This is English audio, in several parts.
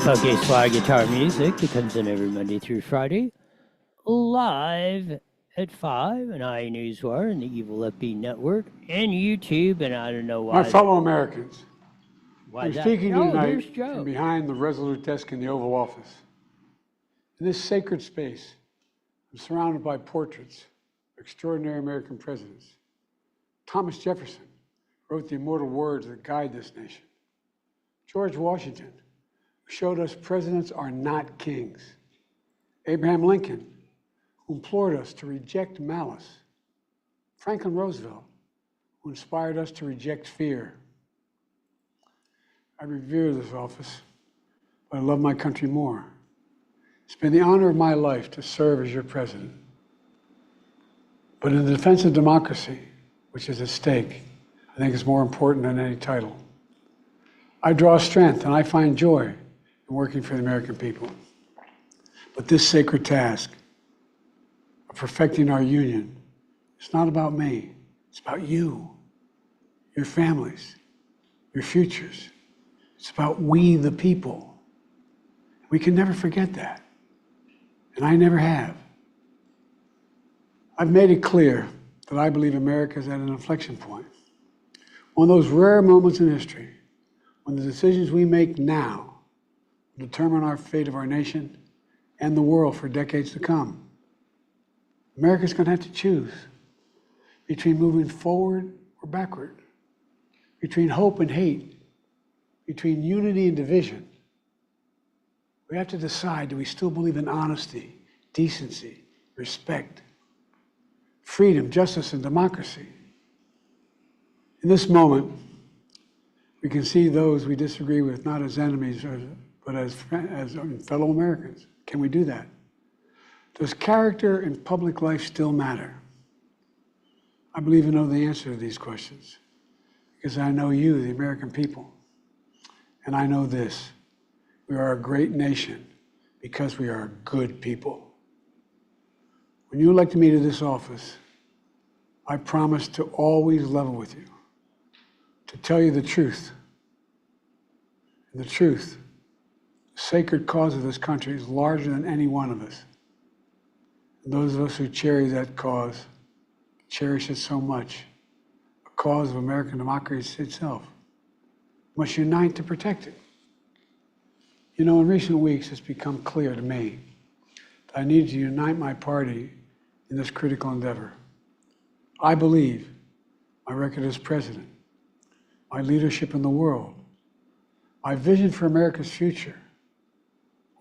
Funky slide guitar music that comes in every Monday through Friday, live at 5 on Newswire and the Evil FB Network and YouTube. And I don't know why. My fellow Americans, I'm that. speaking Oh, tonight there's Joe. from behind the resolute desk in the Oval Office. In this sacred space, I'm surrounded by portraits of extraordinary American presidents. Thomas Jefferson wrote the immortal words that guide this nation. George Washington, who showed us presidents are not kings. Abraham Lincoln, who implored us to reject malice. Franklin Roosevelt, who inspired us to reject fear. I revere this office, but I love my country more. It's been the honor of my life to serve as your president. But in the defense of democracy, which is at stake, I think is more important than any title. I draw strength and I find joy in working for the American people. But this sacred task of perfecting our union is not about me. It's about you, your families, your futures. It's about we, the people. We can never forget that. And I never have. I've made it clear that I believe America is at an inflection point. One of those rare moments in history when the decisions we make now will determine our fate of our nation and the world for decades to come. America's going to have to choose between moving forward or backward, between hope and hate, between unity and division. We have to decide, do we still believe in honesty, decency, respect, freedom, justice, and democracy? In this moment, we can see those we disagree with not as enemies, but as fellow Americans. Can we do that? Does character in public life still matter? I believe I know the answer to these questions because I know you, the American people. And I know this, we are a great nation because we are good people. When you elected me to this office, I promised to always level with you, to tell you the truth. And the truth, the sacred cause of this country is larger than any one of us. And those of us who cherish that cause, cherish it so much, a cause of American democracy itself, must unite to protect it. You know, in recent weeks, it's become clear to me that I need to unite my party in this critical endeavor. I believe my record as president, my leadership in the world, my vision for America's future,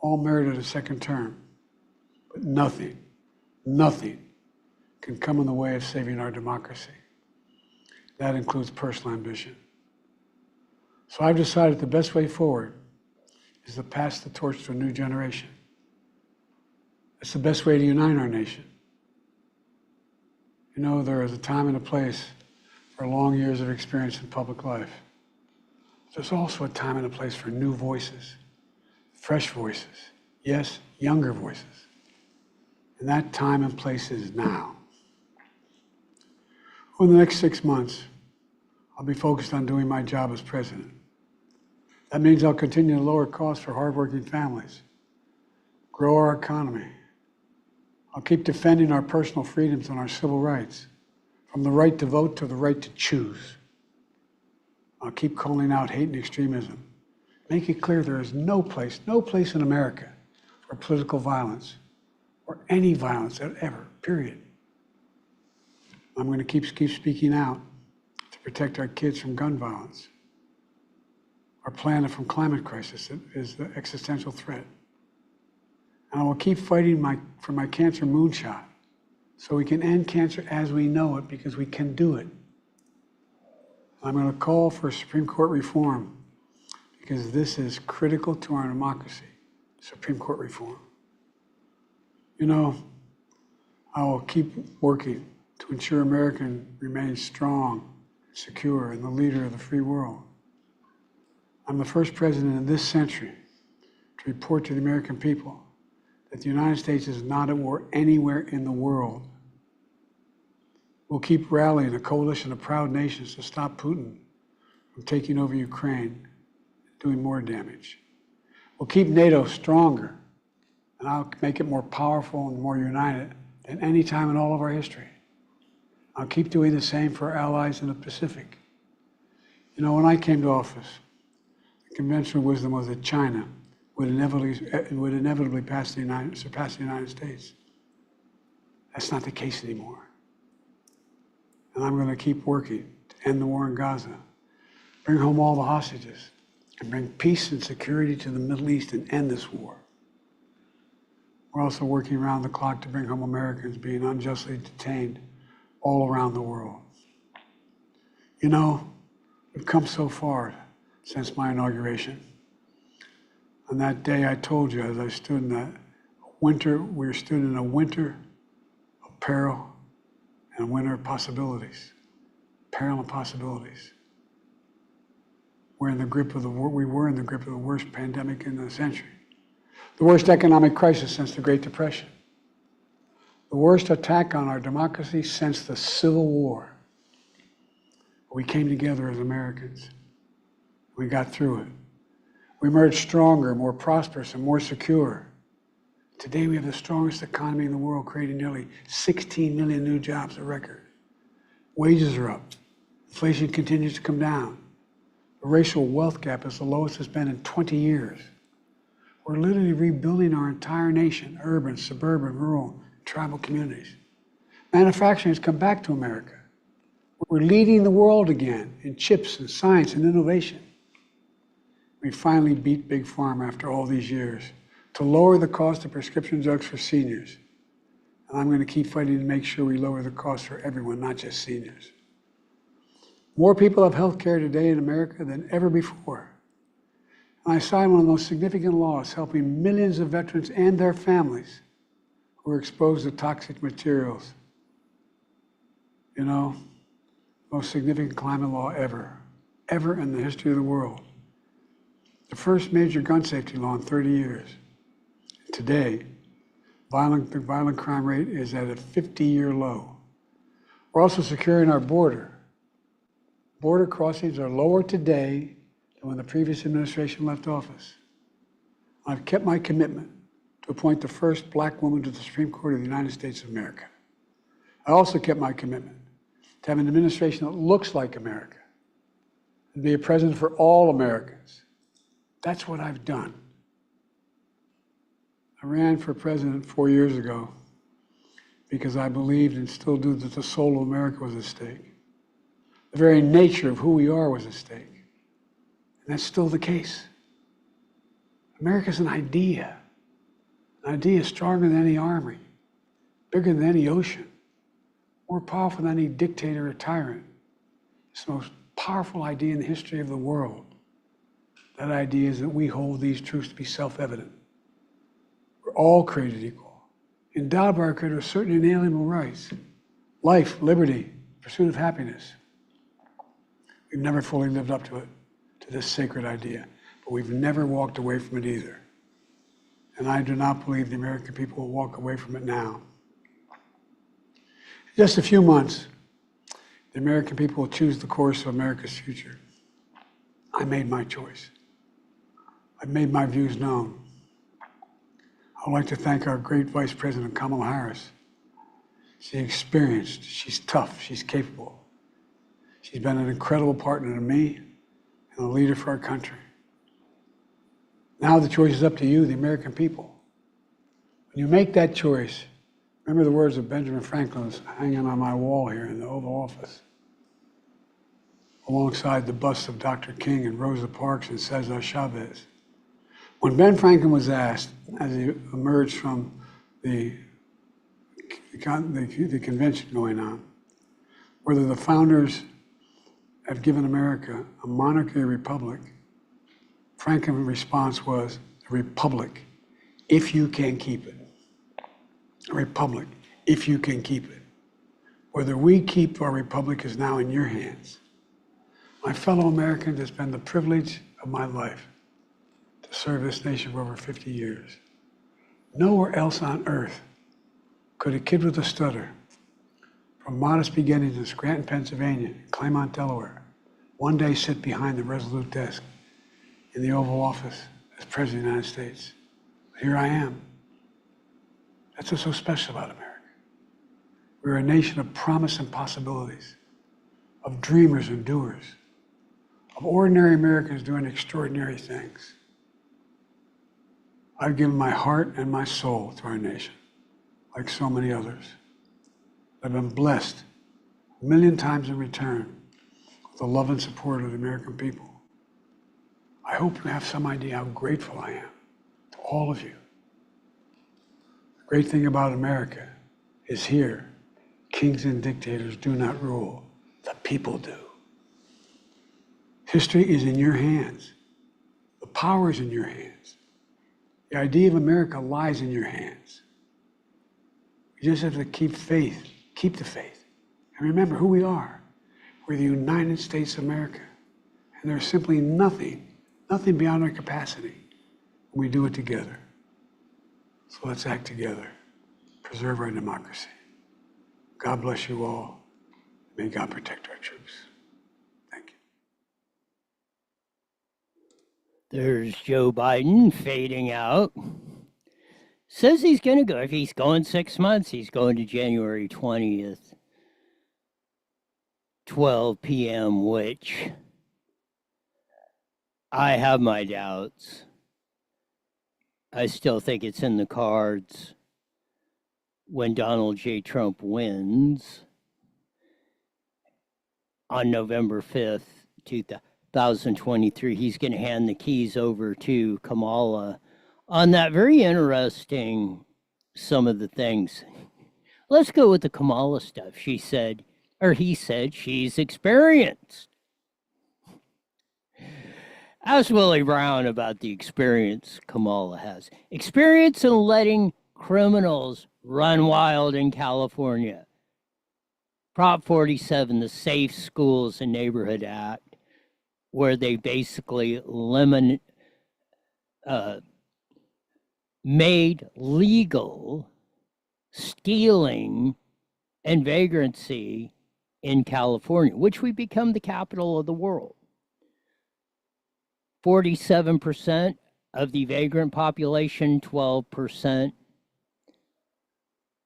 all merited a second term. But nothing can come in the way of saving our democracy. That includes personal ambition. So I've decided the best way forward is to pass the torch to a new generation. It's the best way to unite our nation. You know, there is a time and a place for long years of experience in public life. There's also a time and a place for new voices, fresh voices, yes, younger voices. And that time and place is now. Over the next 6 months, I'll be focused on doing my job as president. That means I'll continue to lower costs for hardworking families, grow our economy. I'll keep defending our personal freedoms and our civil rights, from the right to vote to the right to choose. I'll keep calling out hate and extremism. Make it clear there is no place in America for political violence or any violence ever, period. I'm going to keep speaking out to protect our kids from gun violence, our planet from climate crisis that is the existential threat. And I will keep fighting for my cancer moonshot so we can end cancer as we know it, because we can do it. I'm going to call for Supreme Court reform because this is critical to our democracy, Supreme Court reform. You know, I will keep working to ensure America remains strong, secure, and the leader of the free world. I'm the first president in this century to report to the American people that the United States is not at war anywhere in the world. We'll keep rallying a coalition of proud nations to stop Putin from taking over Ukraine and doing more damage. We'll keep NATO stronger, and I'll make it more powerful and more united than any time in all of our history. I'll keep doing the same for our allies in the Pacific. You know, when I came to office, the conventional wisdom was that China would inevitably surpass the United States. That's not the case anymore. And I'm going to keep working to end the war in Gaza, bring home all the hostages, and bring peace and security to the Middle East and end this war. We're also working around the clock to bring home Americans being unjustly detained all around the world. You know, we've come so far since my inauguration. On that day, I told you, as I stood in that winter, we stood in a winter of peril and a winter of possibilities. Peril and possibilities. We were in the grip of the worst pandemic in the century, the worst economic crisis since the Great Depression, the worst attack on our democracy since the Civil War. We came together as Americans. We got through it. We emerged stronger, more prosperous, and more secure. Today we have the strongest economy in the world, creating nearly 16 million new jobs, a record. Wages are up. Inflation continues to come down. The racial wealth gap is the lowest it's been in 20 years. We're literally rebuilding our entire nation, urban, suburban, rural, tribal communities. Manufacturing has come back to America. We're leading the world again in chips and science and innovation. We finally beat Big Pharma after all these years to lower the cost of prescription drugs for seniors. And I'm going to keep fighting to make sure we lower the cost for everyone, not just seniors. More people have health care today in America than ever before. And I signed one of the most significant laws helping millions of veterans and their families who are exposed to toxic materials. You know, most significant climate law ever in the history of the world. The first major gun safety law in 30 years. Today, the violent crime rate is at a 50-year low. We're also securing our border. Border crossings are lower today than when the previous administration left office. I've kept my commitment to appoint the first black woman to the Supreme Court of the United States of America. I also kept my commitment to have an administration that looks like America and be a president for all Americans. That's what I've done. I ran for president 4 years ago because I believed and still do that the soul of America was at stake. The very nature of who we are was at stake. And that's still the case. America's an idea. An idea stronger than any army, bigger than any ocean, more powerful than any dictator or tyrant. It's the most powerful idea in the history of the world. That idea is that we hold these truths to be self-evident. We're all created equal, endowed by our Creator with certain inalienable rights: life, liberty, pursuit of happiness. We've never fully lived up to it, to this sacred idea, but we've never walked away from it either. And I do not believe the American people will walk away from it now. In just a few months, the American people will choose the course of America's future. I made my choice. I've made my views known. I would like to thank our great Vice President Kamala Harris. She's experienced, she's tough, she's capable. She's been an incredible partner to me and a leader for our country. Now the choice is up to you, the American people. When you make that choice, remember the words of Benjamin Franklin hanging on my wall here in the Oval Office, alongside the busts of Dr. King and Rosa Parks and Cesar Chavez. When Ben Franklin was asked, as he emerged from the convention going on, whether the founders have given America a monarchy or republic, Franklin's response was, a republic, if you can keep it. A republic, if you can keep it. Whether we keep our republic is now in your hands. My fellow Americans, it's been the privilege of my life to serve this nation for over 50 years. Nowhere else on earth could a kid with a stutter, from modest beginnings in Scranton, Pennsylvania, and Claymont, Delaware, one day sit behind the resolute desk in the Oval Office as President of the United States. But here I am. That's what's so special about America. We're a nation of promise and possibilities, of dreamers and doers, of ordinary Americans doing extraordinary things. I've given my heart and my soul to our nation, like so many others. I've been blessed a million times in return with the love and support of the American people. I hope you have some idea how grateful I am to all of you. The great thing about America is here, kings and dictators do not rule, the people do. History is in your hands. The power is in your hands. The idea of America lies in your hands. You just have to keep faith, keep the faith. And remember who we are. We're the United States of America. And there's simply nothing beyond our capacity when we do it together. So let's act together, preserve our democracy. God bless you all. May God protect our troops. Thank you. There's Joe Biden fading out. Says he's going to go. If he's going 6 months, he's going to January 20th, 12 p.m., which I have my doubts. I still think it's in the cards when Donald J. Trump wins on November 5th, 2023. He's going to hand the keys over to Kamala on that very interesting, some of the things. Let's go with the Kamala stuff. He said she's experienced. Ask Willie Brown about the experience Kamala has. Experience in letting criminals run wild in California. Prop 47, the Safe Schools and Neighborhood Act, where they basically made legal stealing and vagrancy in California, which we become the capital of the world. 47% of the vagrant population, 12%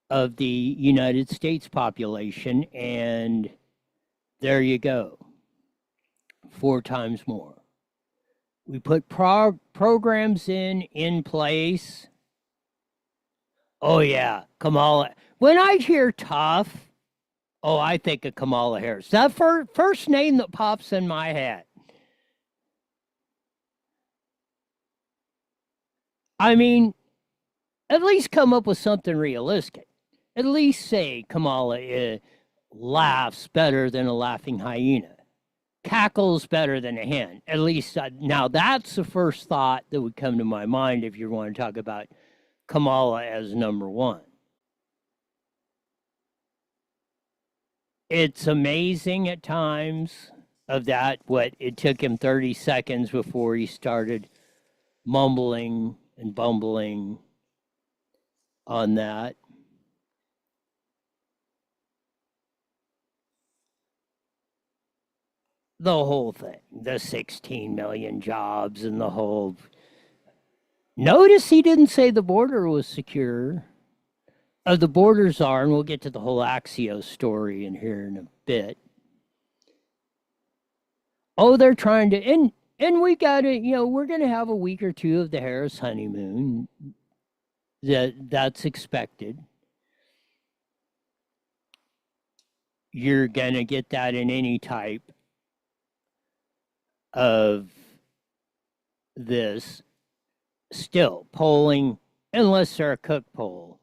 of the United States population, and there you go, 4 times more. We put programs in place. Oh yeah, Kamala. When I hear tough, I think of Kamala Harris. That first name that pops in my head. I mean, at least come up with something realistic. At least say Kamala laughs better than a laughing hyena, cackles better than a hen. At least now that's the first thought that would come to my mind if you want to talk about Kamala as number one. It's amazing at times of that, what it took him 30 seconds before he started mumbling and bumbling on that. The whole thing, the 16 million jobs and the whole. Notice he didn't say the border was secure. The borders are, and we'll get to the whole Axios story in here in a bit. They're trying to, and we got to, we're going to have a week or two of the Harris honeymoon. That's expected. You're going to get that in any type of this. Still, polling, unless they're a cook poll.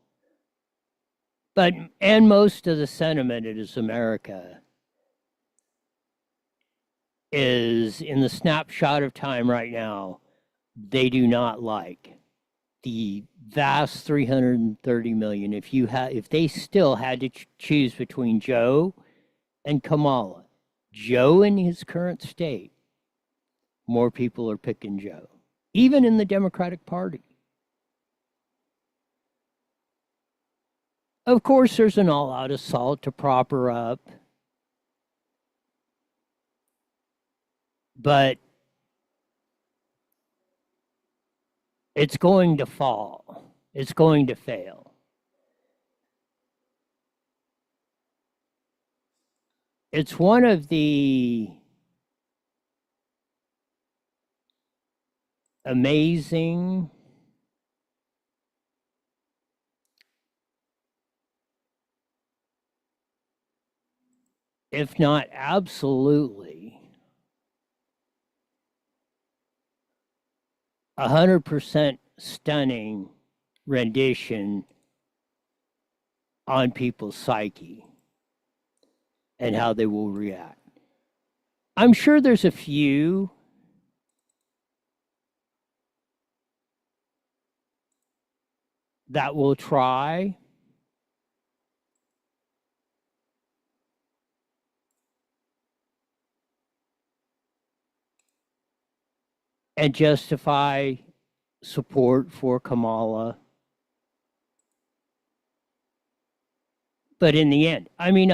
And most of the sentiment in America is in the snapshot of time right now, they do not like the vast 330 million. If they still had to choose between Joe and Kamala, Joe in his current state, more people are picking Joe, even in the Democratic Party. Of course, there's an all-out assault to prop her up. But it's going to fall. It's going to fail. It's one of the amazing, if not absolutely, 100% stunning rendition on people's psyche and how they will react. I'm sure there's a few that will try and justify support for Kamala. But in the end, I mean,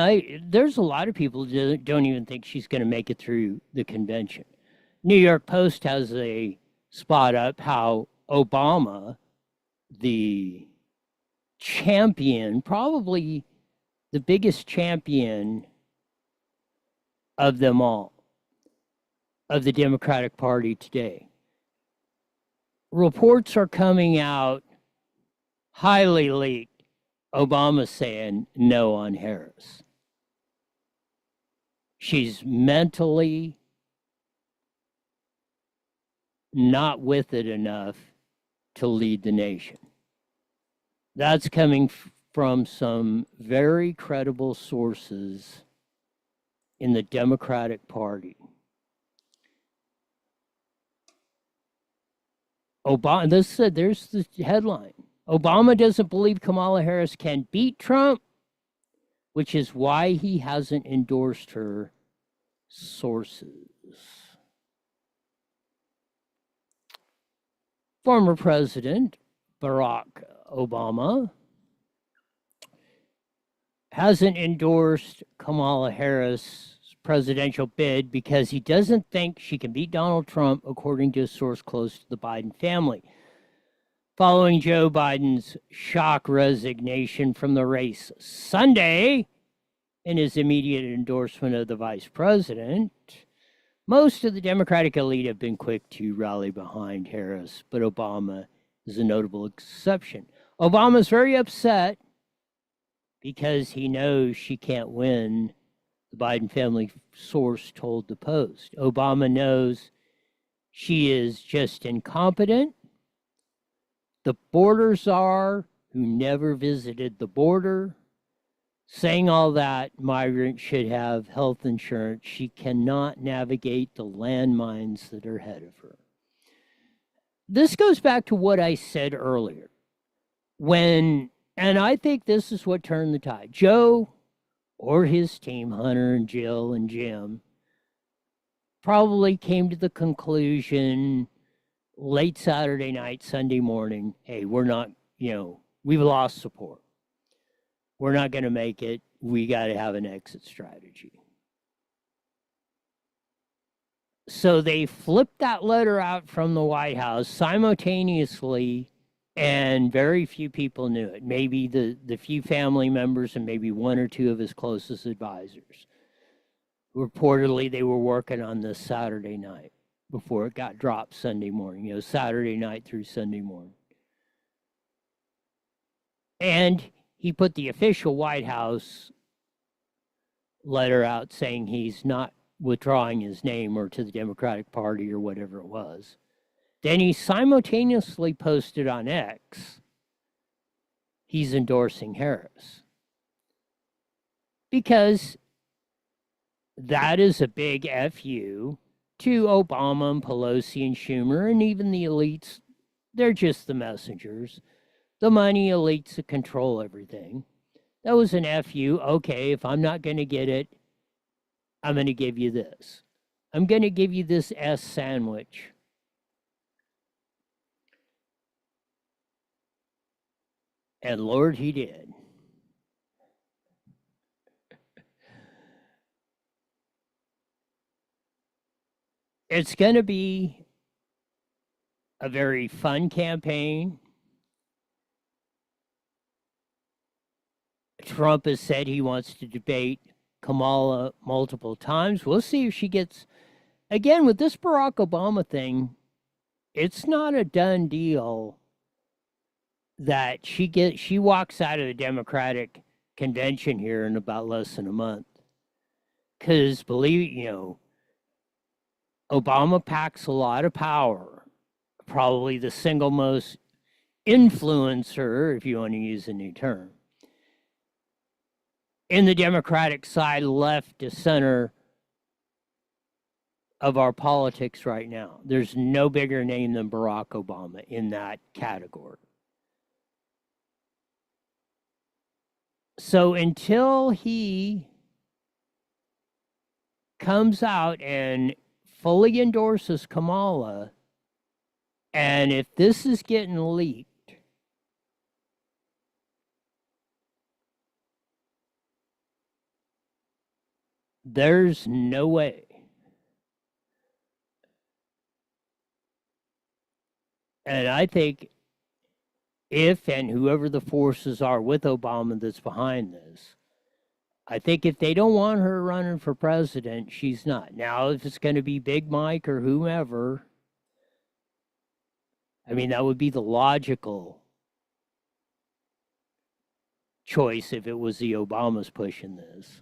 there's a lot of people that don't even think she's going to make it through the convention. New York Post has a spot up how Obama, the champion, probably the biggest champion of them all, of the Democratic Party today. Reports are coming out, highly leaked, Obama saying no on Harris. She's mentally not with it enough to lead the nation. That's coming from some very credible sources in the Democratic Party. Obama, there's the headline. Obama doesn't believe Kamala Harris can beat Trump, which is why he hasn't endorsed her, sources. Former President Barack Obama hasn't endorsed Kamala Harris' presidential bid because he doesn't think she can beat Donald Trump, according to a source close to the Biden family. Following Joe Biden's shock resignation from the race Sunday and his immediate endorsement of the vice president, most of the Democratic elite have been quick to rally behind Harris, but Obama is a notable exception. Obama's very upset because he knows she can't win, the Biden family source told the Post. Obama knows she is just incompetent. The border czar who never visited the border, saying all that migrants should have health insurance, she cannot navigate the landmines that are ahead of her. This goes back to what I said earlier. And I think this is what turned the tide. Joe or his team, Hunter and Jill and Jim, probably came to the conclusion late Saturday night, Sunday morning, hey, we're not, we've lost support. We're not going to make it. We got to have an exit strategy. So they flipped that letter out from the White House simultaneously, and very few people knew it. Maybe the few family members and maybe one or two of his closest advisors. Reportedly, they were working on this Saturday night before it got dropped Sunday morning, Saturday night through Sunday morning. And he put the official White House letter out saying he's not withdrawing his name or to the Democratic Party or whatever it was. Then he simultaneously posted on X, he's endorsing Harris. Because that is a big FU to Obama and Pelosi and Schumer and even the elites. They're just the messengers. The money elites that control everything. That was an FU. Okay, if I'm not going to get it, I'm going to give you this. I'm going to give you this S sandwich. And Lord, he did. It's going to be a very fun campaign. Trump has said he wants to debate Kamala multiple times. We'll see if she gets, again, with this Barack Obama thing, it's not a done deal that she walks out of the Democratic convention here in about less than a month. Because Obama packs a lot of power, probably the single most influencer, if you want to use a new term, in the Democratic side, left to center of our politics right now. There's no bigger name than Barack Obama in that category. So until he comes out and fully endorses Kamala, and if this is getting leaked, there's no way. And I think if and whoever the forces are with Obama that's behind this, I think if they don't want her running for president, she's not. Now, if it's going to be Big Mike or whomever, I mean, that would be the logical choice if it was the Obamas pushing this.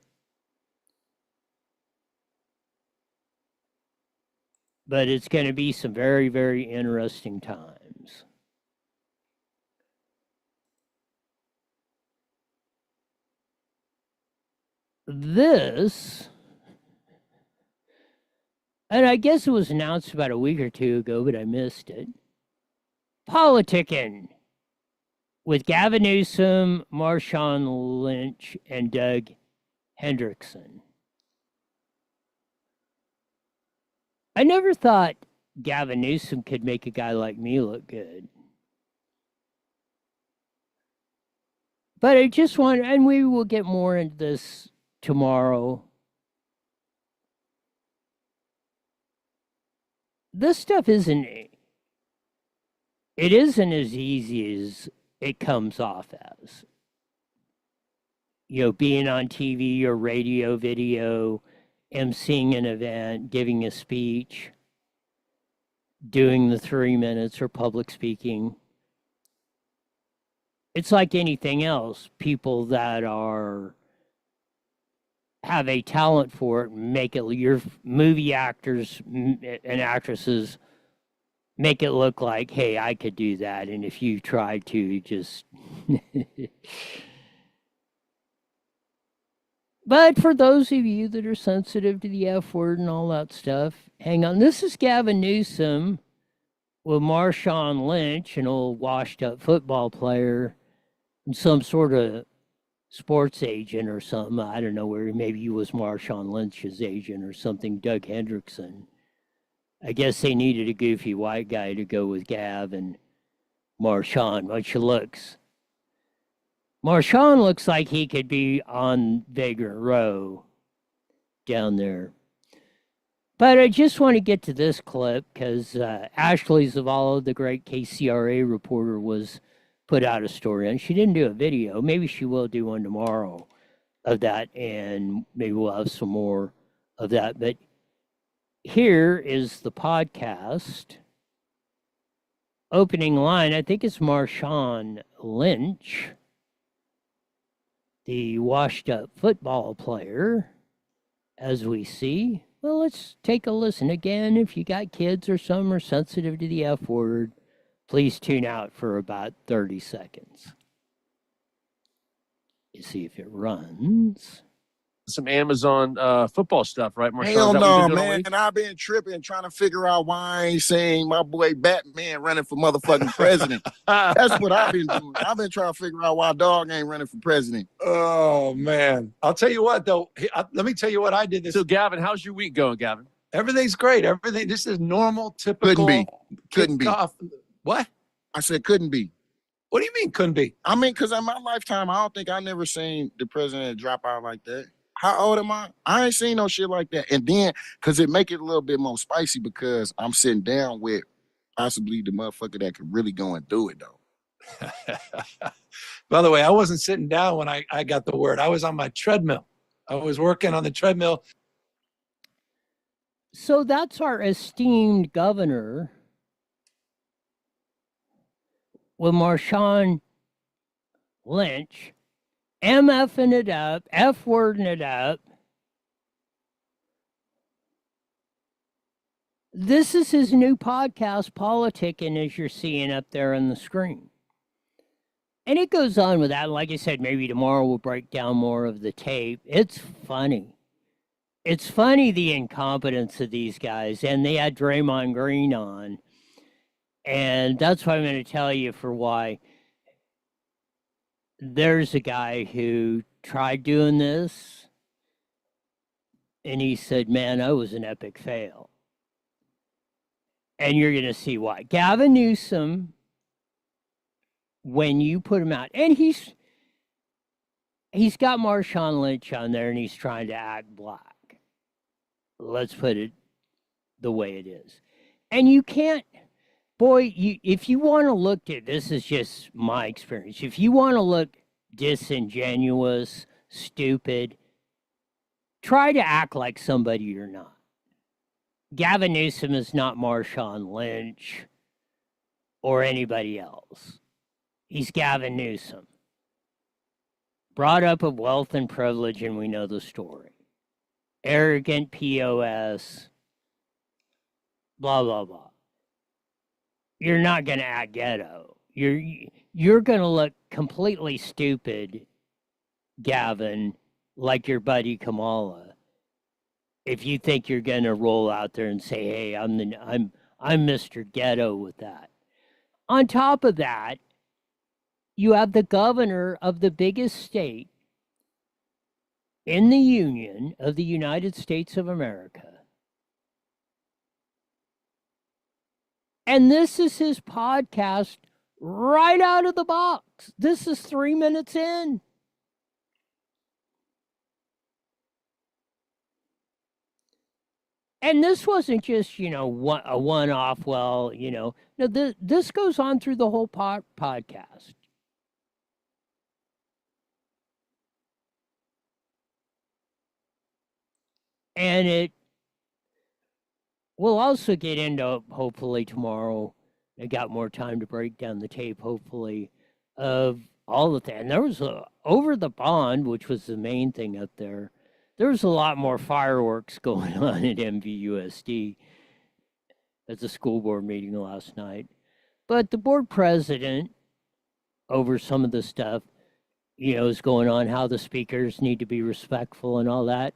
But it's going to be some very, very interesting times. This, and I guess it was announced about a week or two ago, but I missed it. Politicking with Gavin Newsom, Marshawn Lynch, and Doug Hendrickson. I never thought Gavin Newsom could make a guy like me look good. But I just want, and we will get more into this tomorrow. This stuff isn't as easy as it comes off as. Being on TV or radio, video, emceeing an event, giving a speech, doing the 3 minutes or public speaking. It's like anything else. People that have a talent for it, make it, your movie actors and actresses make it look like, hey, I could do that. And if you try to, just... But for those of you that are sensitive to the F word and all that stuff, hang on. This is Gavin Newsom with Marshawn Lynch, an old washed-up football player, and some sort of sports agent or something. I don't know where. Maybe he was Marshawn Lynch's agent or something, Doug Hendrickson. I guess they needed a goofy white guy to go with Gav and Marshawn, which looks... Marshawn looks like he could be on Vagrant Row down there. But I just want to get to this clip because Ashley Zavala, the great KCRA reporter, put out a story, and she didn't do a video. Maybe she will do one tomorrow of that, and maybe we'll have some more of that. But here is the podcast opening line. I think it's Marshawn Lynch, the washed-up football player, as we see. Well, let's take a listen. Again, if you got kids or some are sensitive to the F word, please tune out for about 30 seconds. You see if it runs. Some Amazon football stuff, right, Marshawn? Hell no, man. And I've been tripping trying to figure out why I ain't seeing my boy Batman running for motherfucking president. That's what I've been doing. I've been trying to figure out why dog ain't running for president. Oh, man. I'll tell you what, though. Let me tell you what I did this. So, Gavin, how's your week going, Gavin? Everything's great. This is normal, typical. Couldn't be. What? I said couldn't be. What do you mean couldn't be? I mean, because in my lifetime, I don't think I never seen the president drop out like that. How old am I? I ain't seen no shit like that. And then, because it make it a little bit more spicy because I'm sitting down with possibly the motherfucker that could really go and do it though. By the way, I wasn't sitting down when I got the word. I was on my treadmill. I was working on the treadmill. So that's our esteemed governor with Marshawn Lynch, MFing it up, F-wording it up. This is his new podcast, Politicking, as you're seeing up there on the screen. And it goes on with that. Like I said, maybe tomorrow we'll break down more of the tape. It's funny. It's funny, the incompetence of these guys. And they had Draymond Green on. And that's what I'm going to tell you for why. There's a guy who tried doing this. And he said, man, I was an epic fail. And you're going to see why. Gavin Newsom, when you put him out, and he's got Marshawn Lynch on there, and he's trying to act black. Let's put it the way it is. And you can't, if you want to look at, this is just my experience, if you want to look disingenuous, stupid, try to act like somebody you're not. Gavin Newsom is not Marshawn Lynch or anybody else. He's Gavin Newsom. Brought up of wealth and privilege, and we know the story. Arrogant POS, blah, blah, blah. You're not going to act ghetto. You're going to look completely stupid, Gavin, like your buddy Kamala, if you think you're going to roll out there and say, hey, I'm Mr. Ghetto with that. On top of that, you have the governor of the biggest state in the Union of the United States of America. And this is his podcast right out of the box. This is 3 minutes in. And this wasn't just, a one-off, no, this goes on through the whole podcast. And it we'll also get into, hopefully tomorrow, I got more time to break down the tape, hopefully, of all of that. And there was over the bond, which was the main thing up there, there was a lot more fireworks going on at MVUSD at the school board meeting last night. But the board president, over some of the stuff, is going on, how the speakers need to be respectful and all that.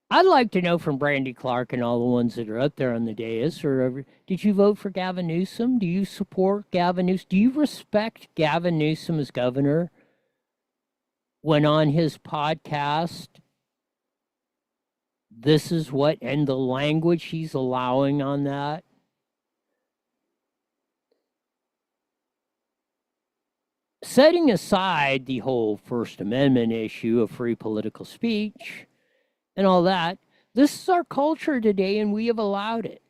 I'd like to know from Brandy Clark and all the ones that are up there on the dais, did you vote for Gavin Newsom? Do you support Gavin Newsom? Do you respect Gavin Newsom as governor? When on his podcast, this is what, and the language he's allowing on that. Setting aside the whole First Amendment issue of free political speech and all that, this is our culture today, and we have allowed it.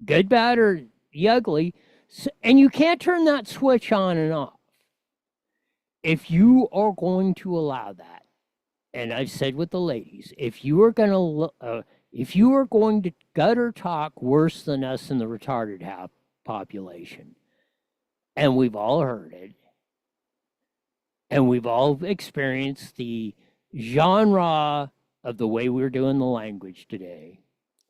Good, bad, or the ugly. And you can't turn that switch on and off. If you are going to allow that, and I've said with the ladies, if you are going to gutter talk worse than us in the retarded population, and we've all heard it, and we've all experienced the genre of the way we're doing the language today,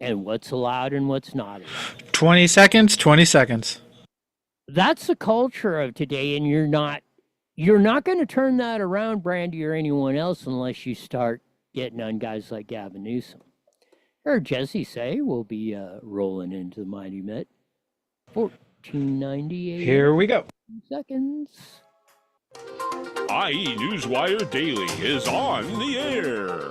and what's allowed and what's not allowed. 20 seconds, 20 seconds. That's the culture of today, and you're not going to turn that around, Brandy, or anyone else, unless you start getting on guys like Gavin Newsom. Heard Jesse say we'll be rolling into the Mighty Mitt. 1498. Here we go. Seconds. IE Newswire Daily is on the air.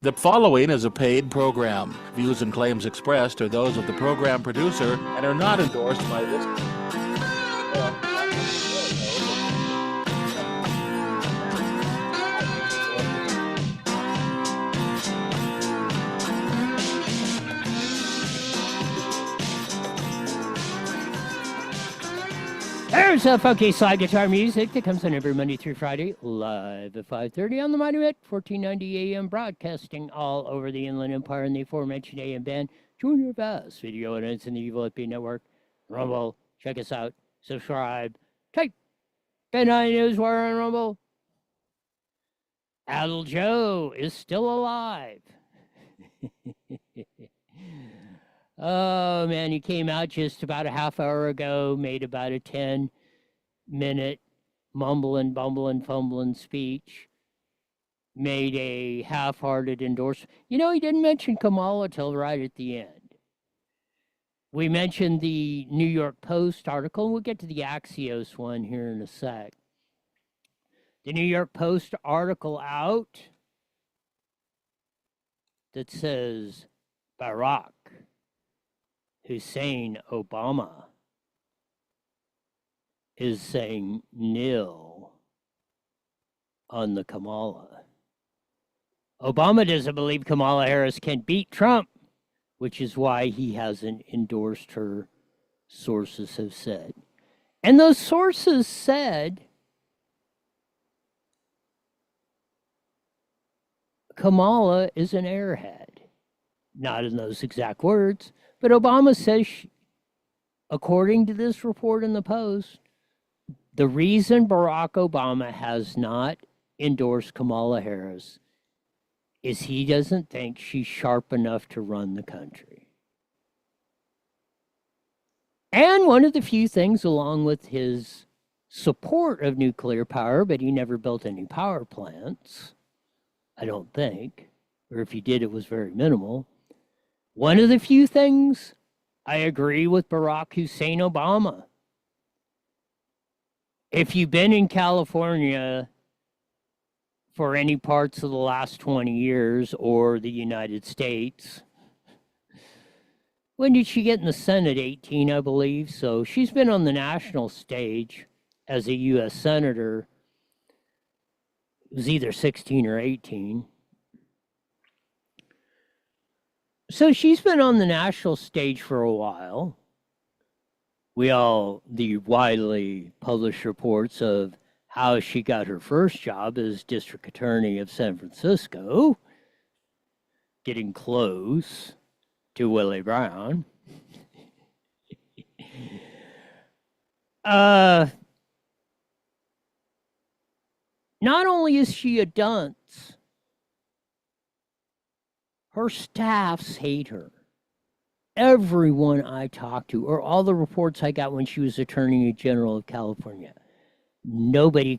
The following is a paid program. Views and claims expressed are those of the program producer and are not endorsed by this. There's a funky slide guitar music that comes on every Monday through Friday, live at 5:30 on the Mighty Net, 1490 AM, broadcasting all over the Inland Empire in the aforementioned AM band. Join your best video audience in the Evil FB Network. Rumble, check us out, subscribe, type Good Night Newswire on Rumble. Adel Joe is still alive. Oh, man, he came out just about a half hour ago, made about a 10-minute mumbling, bumbling, fumbling speech, made a half-hearted endorsement. You know, he didn't mention Kamala till right at the end. We mentioned the New York Post article, and we'll get to the Axios one here in a sec. The New York Post article out that says Barack Hussein Obama is saying nil on the Kamala. Obama doesn't believe Kamala Harris can beat Trump, which is why he hasn't endorsed her, sources have said. And those sources said Kamala is an airhead. Not in those exact words, but Obama says, according to this report in the Post, the reason Barack Obama has not endorsed Kamala Harris is he doesn't think she's sharp enough to run the country. And one of the few things, along with his support of nuclear power, but he never built any power plants, I don't think, or if he did, it was very minimal. One of the few things I agree with Barack Hussein Obama. If you've been in California for any parts of the last 20 years or the United States, when did she get in the Senate? 18, I believe. So she's been on the national stage as a U.S. Senator. It was either 16 or 18. So she's been on the national stage for a while. The widely published reports of how she got her first job as district attorney of San Francisco, getting close to Willie Brown. Not only is she a dunce, her staffs hate her. Everyone I talked to, or all the reports I got when she was Attorney General of California, nobody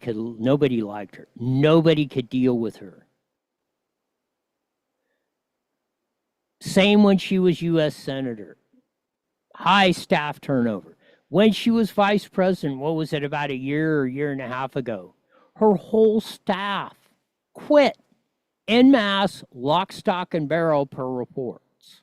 liked her. Nobody could deal with her. Same when she was U.S. Senator. High staff turnover. When she was vice president, what was it, about a year or year and a half ago? Her whole staff quit en masse, lock, stock, and barrel per reports.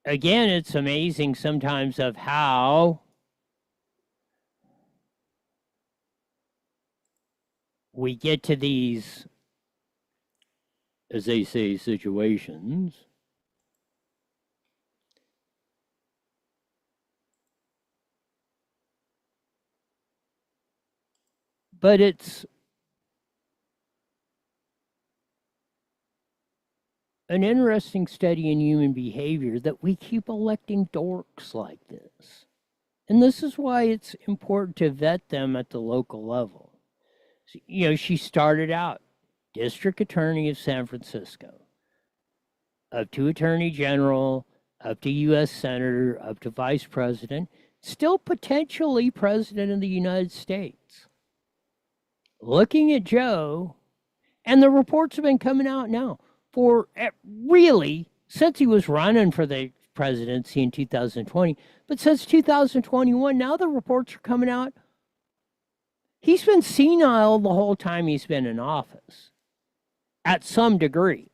Again, it's amazing sometimes of how we get to these, as they say, situations. But it's an interesting study in human behavior that we keep electing dorks like this. And this is why it's important to vet them at the local level. So, she started out district attorney of San Francisco, up to attorney general, up to U.S. senator, up to vice president, still potentially president of the United States. Looking at Joe, and the reports have been coming out now for really since he was running for the presidency in 2020, but since 2021, now the reports are coming out. He's been senile the whole time he's been in office, at some degree.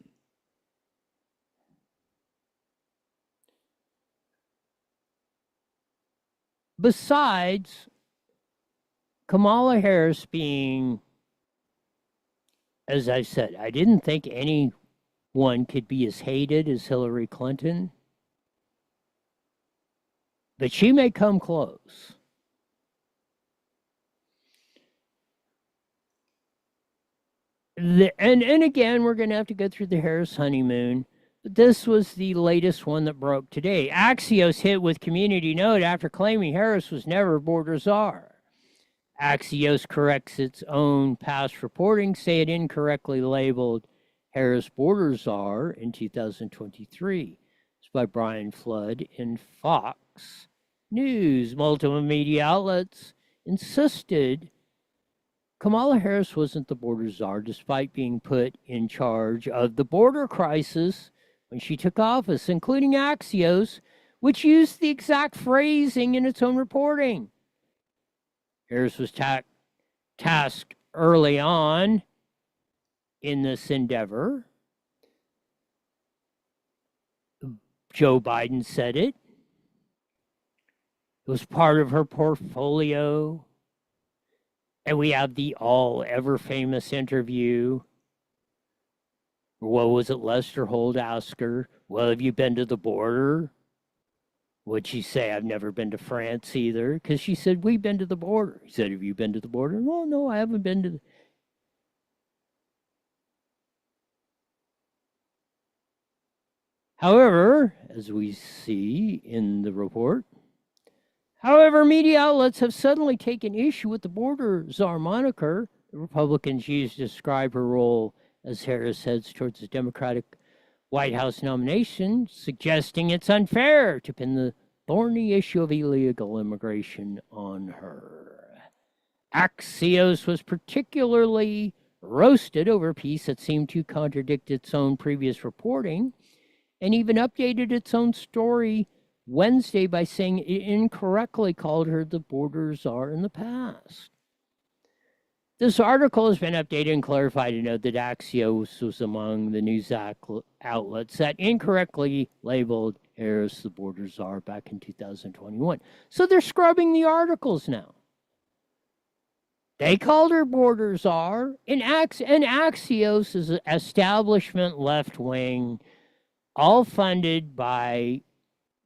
Besides Kamala Harris being as I said, I didn't think anyone could be as hated as Hillary Clinton, but she may come close. And again, we're going to have to go through the Harris honeymoon. But this was the latest one that broke today. Axios hit with community note after claiming Harris was never border czar. Axios corrects its own past reporting, say it incorrectly labeled Harris border czar in 2023. It's by Brian Flood in Fox News. Multiple media outlets insisted Kamala Harris wasn't the border czar, despite being put in charge of the border crisis when she took office, including Axios, which used the exact phrasing in its own reporting. Harris was tasked early on in this endeavor. Joe Biden said it. It was part of her portfolio. And we have the all-ever famous interview. What was it Lester Holt asked her? Well, have you been to the border? Would she say, I've never been to France either? Because she said, we've been to the border. He said, have you been to the border? Well, no, I haven't been to the... However, as we see in the report, media outlets have suddenly taken issue with the border czar moniker the Republicans used to describe her role as Harris heads towards the Democratic White House nomination, suggesting it's unfair to pin the thorny issue of illegal immigration on her. Axios was particularly roasted over a piece that seemed to contradict its own previous reporting and even updated its own story Wednesday by saying it incorrectly called her the border czar in the past. This article has been updated and clarified to note that Axios was among the news outlets that incorrectly labeled Harris the border czar back in 2021. So they're scrubbing the articles now. They called her border czar, and Axios is an establishment left wing, all funded by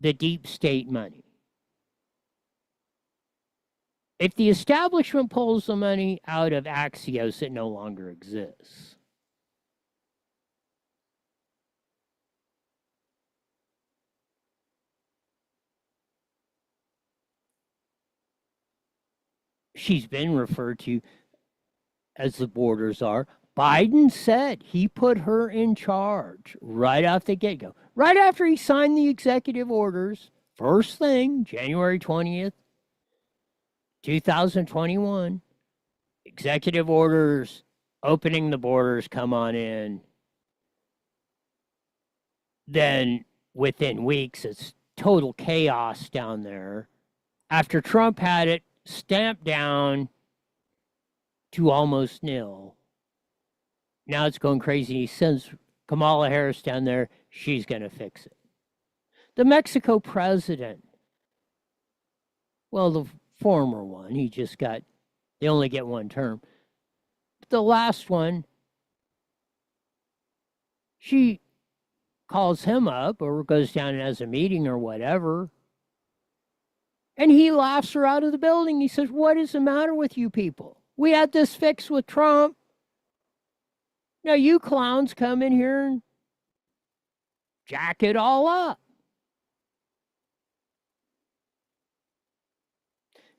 the deep state money. If the establishment pulls the money out of Axios, it no longer exists. She's been referred to as the border czar. Biden said he put her in charge right off the get-go. Right after he signed the executive orders, first thing, January 20th, 2021, executive orders opening the borders, come on in. Then within weeks, it's total chaos down there. After Trump had it stamped down to almost nil, now it's going crazy. He sends Kamala Harris down there. She's going to fix it. The Mexico president, well, the former one, they only get one term. But the last one, she calls him up or goes down and has a meeting or whatever. And he laughs her out of the building. He says, what is the matter with you people? We had this fixed with Trump. Now you clowns come in here and jack it all up.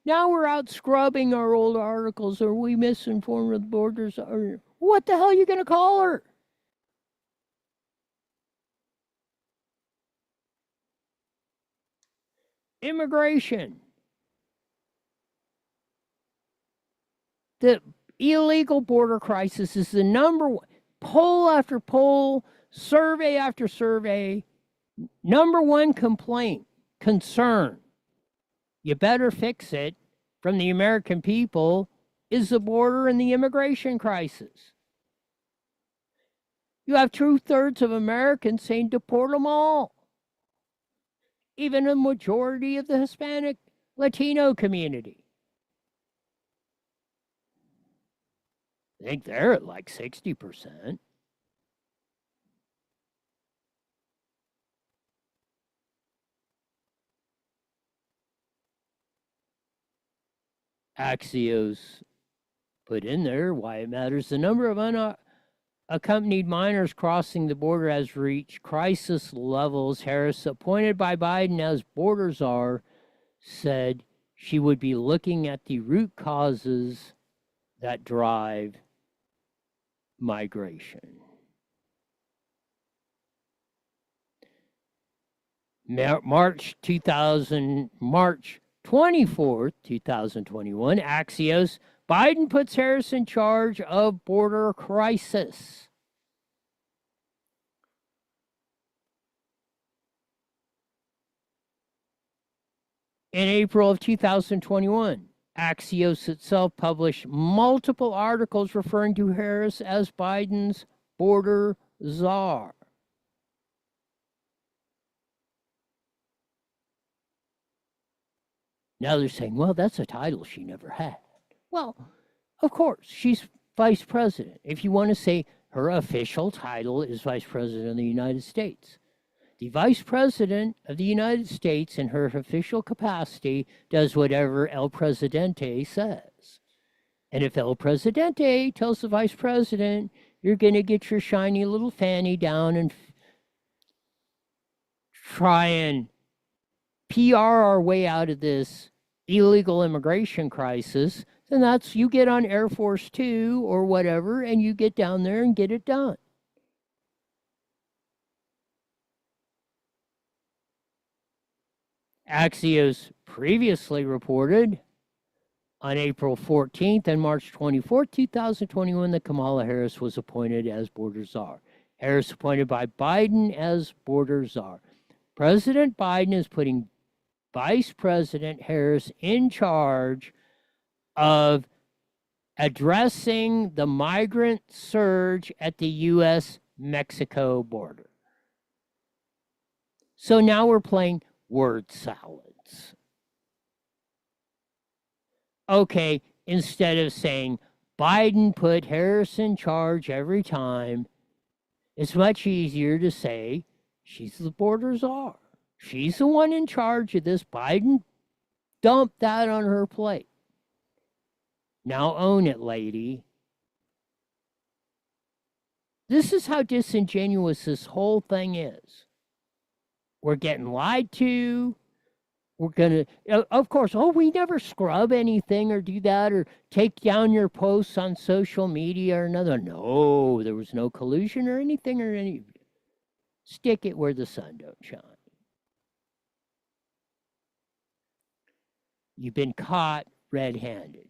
Now we're out scrubbing our old articles. Are we misinformed with borders? Or what the hell are you going to call her? Immigration. The illegal border crisis is the number one. Poll after poll, survey after survey, number one complaint, concern. You better fix it from the American people is the border and the immigration crisis. You have 2/3 of Americans saying deport them all. Even a majority of the Hispanic Latino community. I think they're at like 60%. Axios put in there why it matters. The number of unaccompanied minors crossing the border has reached crisis levels. Harris, appointed by Biden as border czar, said she would be looking at the root causes that drive migration. March 24th, 2021, Axios, Biden puts Harris in charge of border crisis. In April of 2021, Axios itself published multiple articles referring to Harris as Biden's border czar. Now they're saying, well, that's a title she never had. Well, of course, she's vice president. If you want to say her official title is vice president of the United States. The vice president of the United States, in her official capacity, does whatever El Presidente says. And if El Presidente tells the vice president, you're going to get your shiny little fanny down and try and PR our way out of this illegal immigration crisis, then that's, you get on Air Force Two or whatever, and you get down there and get it done. Axios previously reported on April 14th and March 24th, 2021, that Kamala Harris was appointed as border czar. Harris appointed by Biden as border czar. President Biden is putting Vice President Harris in charge of addressing the migrant surge at the U.S.-Mexico border. So now we're playing word salads. Okay, instead of saying Biden put Harris in charge every time, it's much easier to say she's the border czar. She's the one in charge of this. Biden dumped that on her plate. Now own it, lady. This is how disingenuous this whole thing is. We're getting lied to. We're going to, of course, we never scrub anything or do that or take down your posts on social media or another. No, there was no collusion or anything or any. Stick it where the sun don't shine. You've been caught red-handed.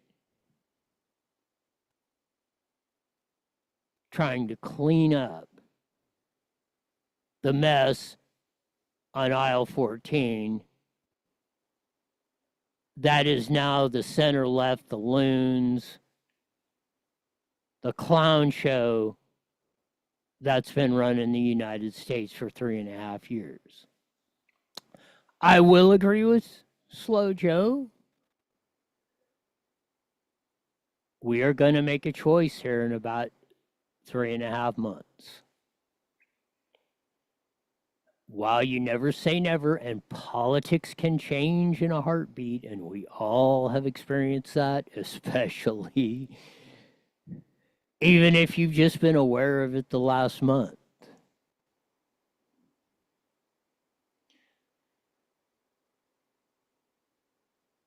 Trying to clean up the mess on aisle 14 that is now the center-left, the loons, the clown show that's been run in the United States for 3.5 years. I will agree with Slow Joe. We are going to make a choice here in about 3.5 months. While you never say never, and politics can change in a heartbeat, and we all have experienced that, especially even if you've just been aware of it the last month.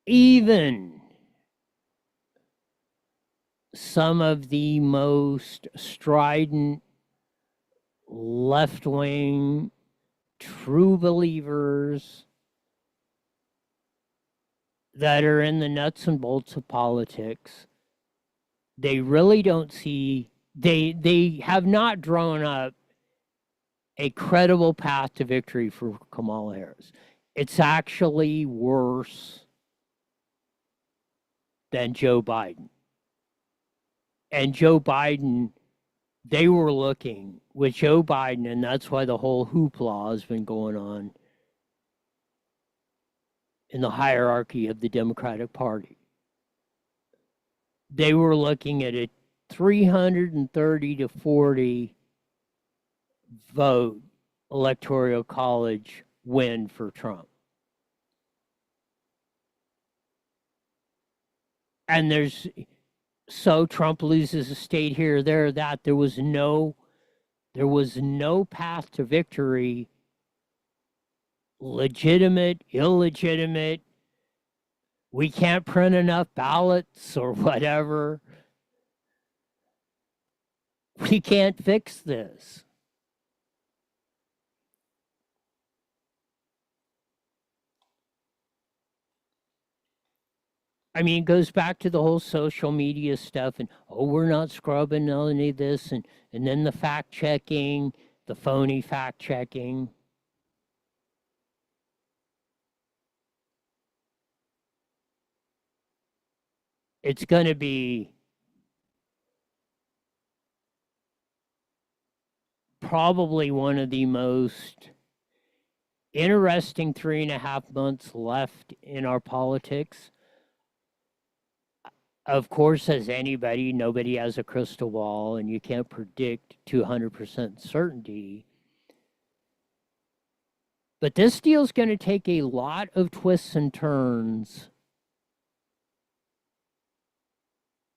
Even some of the most strident left-wing true believers that are in the nuts and bolts of politics, they really don't see, they have not drawn up a credible path to victory for Kamala Harris. It's actually worse than Joe Biden. And Joe Biden, they were looking with Joe Biden, and that's why the whole hoopla has been going on in the hierarchy of the Democratic Party. They were looking at a 330 to 40 vote electoral college win for Trump. And so Trump loses a state here, there, that. There was no path to victory, legitimate, illegitimate. We can't print enough ballots or whatever. We can't fix this. I mean, it goes back to the whole social media stuff and, oh, we're not scrubbing any of this. And then the fact checking, the phony fact checking. It's going to be probably one of the most interesting 3.5 months left in our politics. Of course, as anybody, nobody has a crystal ball, and you can't predict to 100% certainty. But this deal's going to take a lot of twists and turns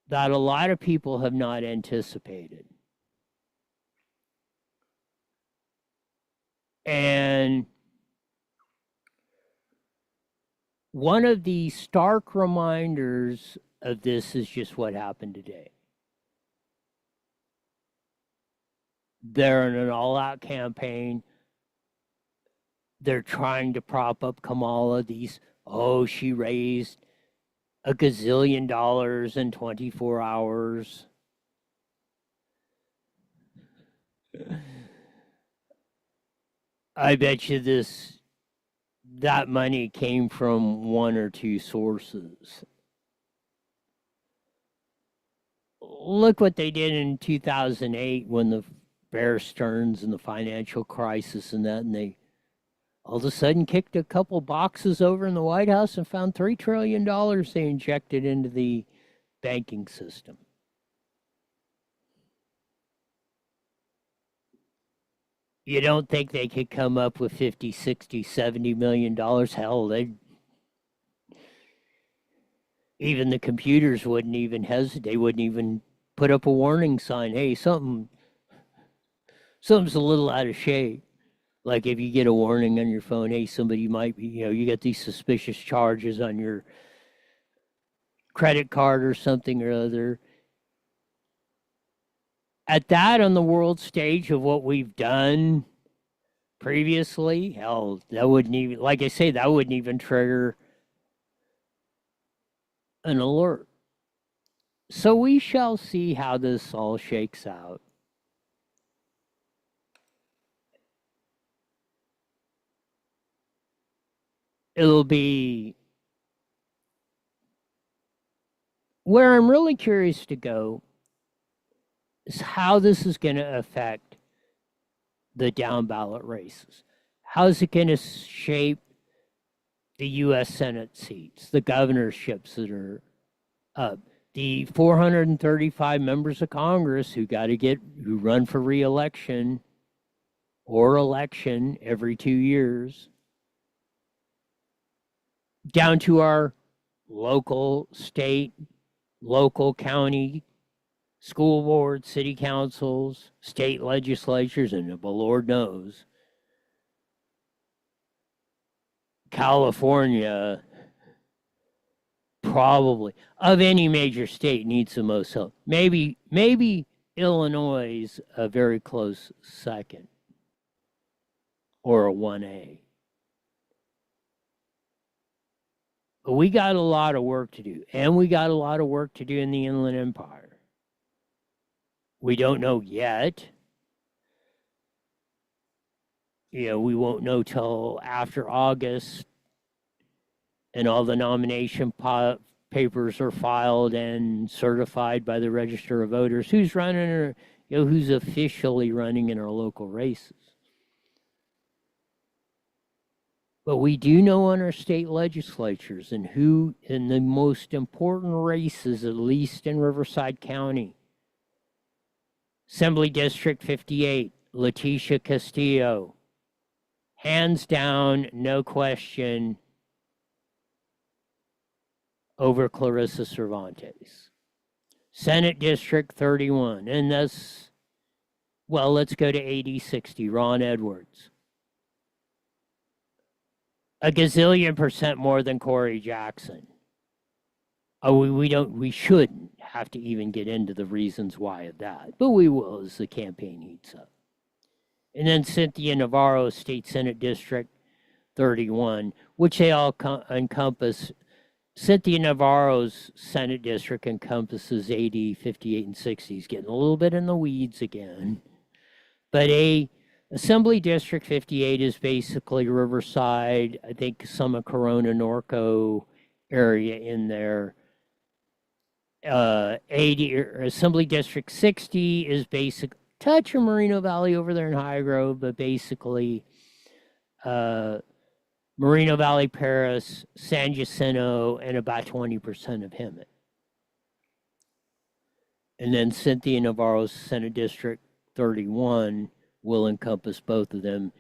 that a lot of people have not anticipated. And one of the stark reminders of this is just what happened today. They're in an all-out campaign. They're trying to prop up Kamala. She raised $1 gazillion in 24 hours. I bet you that money came from one or two sources. Look what they did in 2008 when the Bear Stearns and the financial crisis and that, and they all of a sudden kicked a couple boxes over in the White House and found $3 trillion they injected into the banking system. You don't think they could come up with 50, 60, $70 million? Hell, even the computers wouldn't even hesitate. They wouldn't even put up a warning sign. Hey, something's a little out of shape. Like if you get a warning on your phone, hey, somebody might be, you get these suspicious charges on your credit card or something or other. At that, on the world stage of what we've done previously, hell, that wouldn't even, like I say, that wouldn't even trigger an alert. So we shall see how this all shakes out. It'll be where I'm really curious to go is how this is going to affect the down ballot races. How is it going to shape the U.S. Senate seats, the governorships that are up, the 435 members of Congress who run for re-election or election every 2 years, down to our local, state, local, county, school boards, city councils, state legislatures, and the Lord knows, California probably, of any major state, needs the most help. Maybe Illinois is a very close second, or a 1A. But we got a lot of work to do, and we got a lot of work to do in the Inland Empire. We don't know yet. We won't know till after August and all the nomination papers are filed and certified by the Register of Voters. Who's running, or who's officially running in our local races? But we do know on our state legislatures and who in the most important races, at least in Riverside County, Assembly District 58, Leticia Castillo. Hands down, no question, over Clarissa Cervantes. Senate District 31, and that's, well, let's go to 8060, Ron Edwards. A gazillion percent more than Corey Jackson. Oh, we shouldn't have to even get into the reasons why of that, but we will as the campaign heats up. And then Cynthia Navarro, State Senate District 31, which they all encompass. Cynthia Navarro's Senate District encompasses 80, 58, and 60. He's getting a little bit in the weeds again. But Assembly District 58 is basically Riverside, I think some of Corona Norco area in there. Assembly District 60 is basic touch of Moreno Valley over there in High Grove, but basically Moreno Valley, Paris, San Jacinto, and about 20% of Hemet. And then Cynthia Navarro's Senate District 31 will encompass both of them.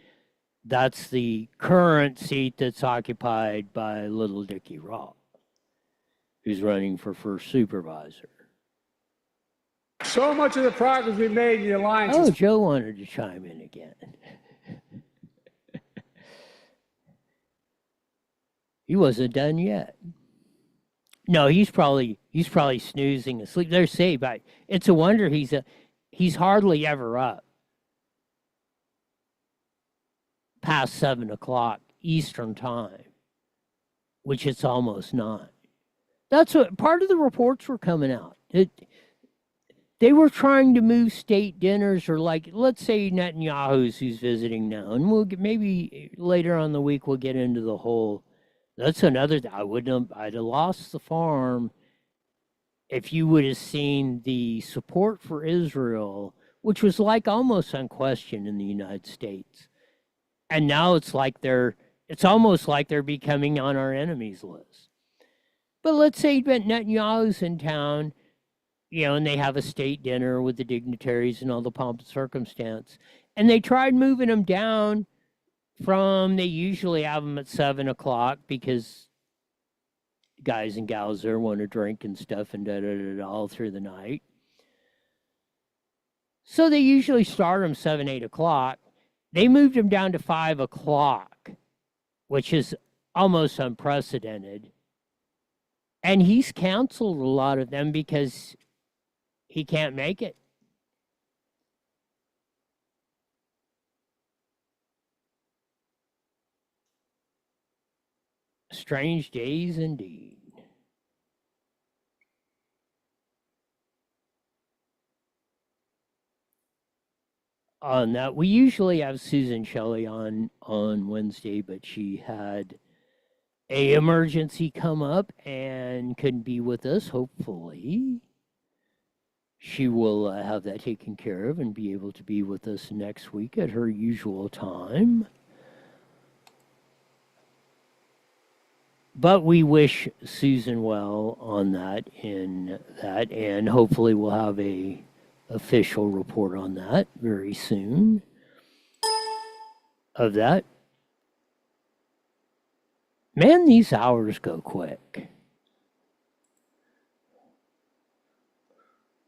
That's the current seat that's occupied by Little Dickie Roth, who's running for first supervisor. So much of the progress we made in the alliance. Oh, Joe wanted to chime in again. He wasn't done yet. No, he's probably snoozing asleep. They're saying, but it's a wonder he's hardly ever up past 7 o'clock Eastern time, which it's almost 9. That's what part of the reports were coming out. They were trying to move state dinners, or like, let's say Netanyahu's who's visiting now, and maybe later on the week we'll get into the whole. That's another. I'd have lost the farm if you would have seen the support for Israel, which was like almost unquestioned in the United States, and now it's almost like they're becoming on our enemies list. But let's say Netanyahu's in town, and they have a state dinner with the dignitaries and all the pomp and circumstance, and they tried moving them down. They usually have them at 7 o'clock because guys and gals there want to drink and stuff and all through the night. So they usually start them 7, 8 o'clock. They moved them down to 5 o'clock, which is almost unprecedented. And he's canceled a lot of them because he can't make it. Strange days indeed. On that, we usually have Susan Shelley on Wednesday, but she had a emergency come up and couldn't be with us. Hopefully, she will have that taken care of and be able to be with us next week at her usual time. But we wish Susan well on that, and hopefully we'll have a official report on that very soon. Of that. Man, these hours go quick.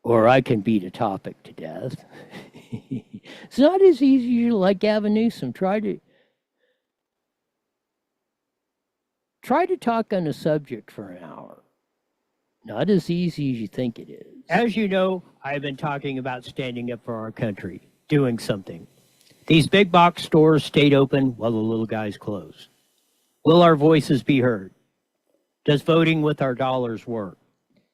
Or I can beat a topic to death. It's not as easy like Gavin Newsom. Try to talk on a subject for an hour. Not as easy as you think it is. As you know, I've been talking about standing up for our country, doing something. These big box stores stayed open while the little guys closed. Will our voices be heard? Does voting with our dollars work?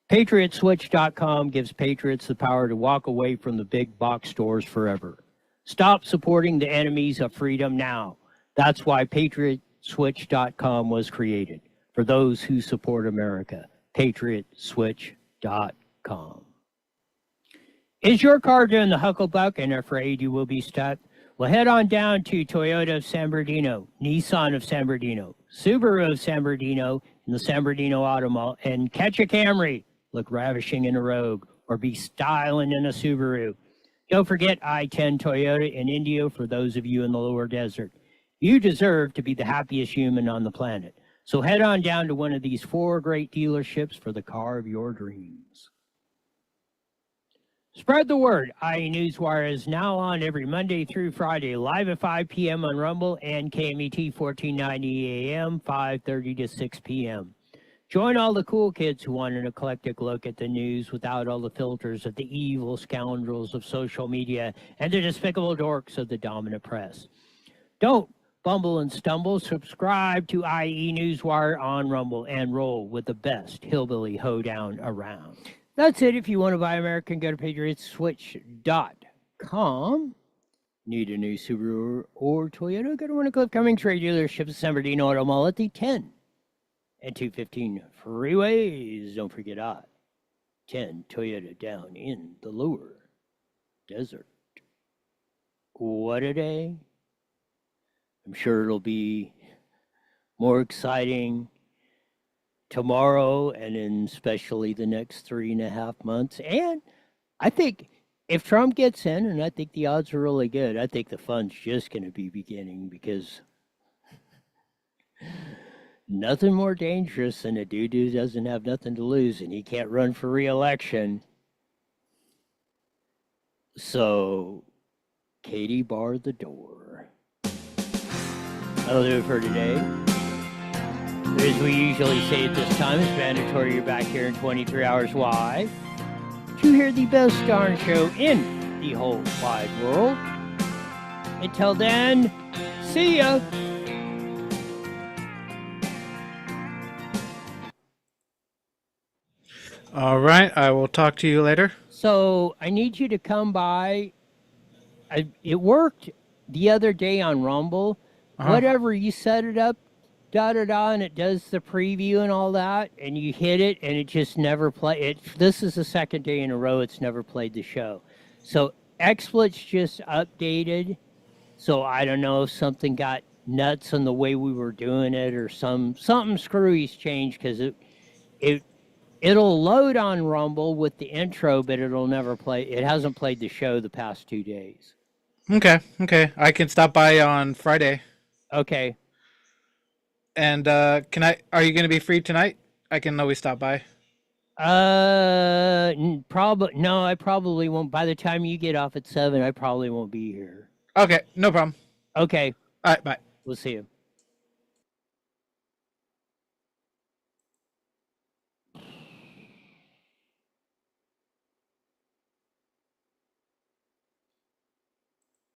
PatriotSwitch.com gives patriots the power to walk away from the big box stores forever. Stop supporting the enemies of freedom now. That's why PatriotSwitch.com was created, for those who support America. PatriotSwitch.com. Is your car doing the hucklebuck and afraid you will be stuck? Well, head on down to Toyota of San Bernardino, Nissan of San Bernardino, Subaru of San Bernardino, and the San Bernardino Auto Mall, and catch a Camry, look ravishing in a Rogue, or be styling in a Subaru. Don't forget I-10 Toyota in Indio for those of you in the lower desert. You deserve to be the happiest human on the planet. So head on down to one of these 4 great dealerships for the car of your dreams. Spread the word. IE Newswire is now on every Monday through Friday, live at 5 p.m. on Rumble and KMET 1490 AM, 5:30 to 6 p.m. Join all the cool kids who want an eclectic look at the news without all the filters of the evil scoundrels of social media and the despicable dorks of the dominant press. Don't bumble and stumble. Subscribe to IE Newswire on Rumble and roll with the best hillbilly hoedown around. That's it. If you want to buy American, go to patriotswitch.com. Need a new Subaru or Toyota? Go to one of Cliff Cummings trade dealerships at San Bernardino Auto Mall at the 10 and 215 freeways. Don't forget I-10 Toyota down in the lower desert. What a day. I'm sure it'll be more exciting tomorrow and especially the next 3.5 months. And I think if Trump gets in, and I think the odds are really good, I think the fun's just going to be beginning, because nothing more dangerous than a dude who doesn't have nothing to lose and he can't run for re-election. So, Katie barred the door. That'll do it for today. As we usually say at this time, it's mandatory you're back here in 23 hours. Why? To hear the best darn show in the whole wide world. Until then, see ya. All right. I will talk to you later. So I need you to come by. It worked the other day on Rumble. Whatever, you set it up, and it does the preview and all that, and you hit it, and it just never played. This is the second day in a row it's never played the show. So XSplit's just updated. So I don't know if something got nuts on the way we were doing it, or something screwy's changed, because it'll load on Rumble with the intro, but it'll never play. It hasn't played the show the past 2 days. Okay. I can stop by on Friday. Okay. And are you going to be free tonight? I can always stop by. Probably no. I probably won't. By the time you get off at 7, I probably won't be here. Okay, no problem. Okay. All right, bye. We'll see you.